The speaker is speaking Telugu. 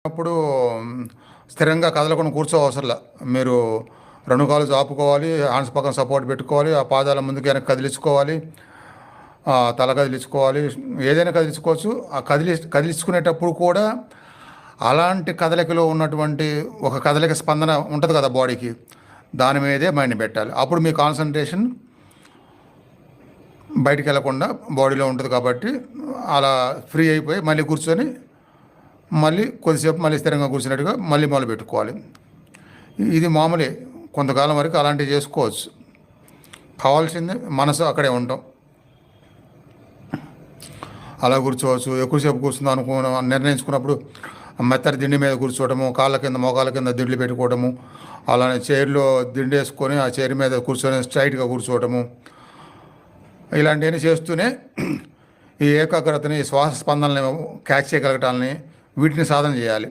అప్పుడు స్థిరంగా కదలకుండా కూర్చోవసరంలా. మీరు 2 కాళ్ళు చాపుకోవాలి, హ్యాండ్స్ పక్కన సపోర్ట్ పెట్టుకోవాలి, ఆ పాదాల ముందుకు వెనక్కి కదిలించుకోవాలి, తల కదిలించుకోవాలి, ఏదైనా కదిలించుకోవచ్చు. ఆ కదిలించుకునేటప్పుడు కూడా అలాంటి కదలికలో ఉన్నటువంటి ఒక కదలిక స్పందన ఉంటుంది కదా బాడీకి, దాని మీదే మైండ్ పెట్టాలి. అప్పుడు మీ కాన్సన్ట్రేషన్ బయటికి వెళ్ళకుండా బాడీలో ఉంటుంది కాబట్టి అలా ఫ్రీ అయిపోయి మళ్ళీ కూర్చొని మళ్ళీ కొద్దిసేపు మళ్ళీ స్థిరంగా కూర్చున్నట్టుగా మళ్ళీ మొదలు పెట్టుకోవాలి. ఇది మామూలే, కొంతకాలం వరకు అలాంటివి చేసుకోవచ్చు. కావాల్సింది మనసు అక్కడే ఉండటం. అలా కూర్చోవచ్చు. ఎక్కువసేపు కూర్చుందాం నిర్ణయించుకున్నప్పుడు మెత్తటి దిండి మీద కూర్చోవడము, కాళ్ళ కింద మోకాళ్ళ కింద దిండ్లు పెట్టుకోవడము, అలానే చైర్లో దిండు వేసుకొని ఆ చైర్ మీద కూర్చొని స్ట్రైట్గా కూర్చోవడము, ఇలాంటివన్నీ చేస్తూనే ఈ ఏకాగ్రతని, శ్వాస స్పందనని క్యాచ్ చేయగలగటాలని, వీటిని సాధన చేయాలి.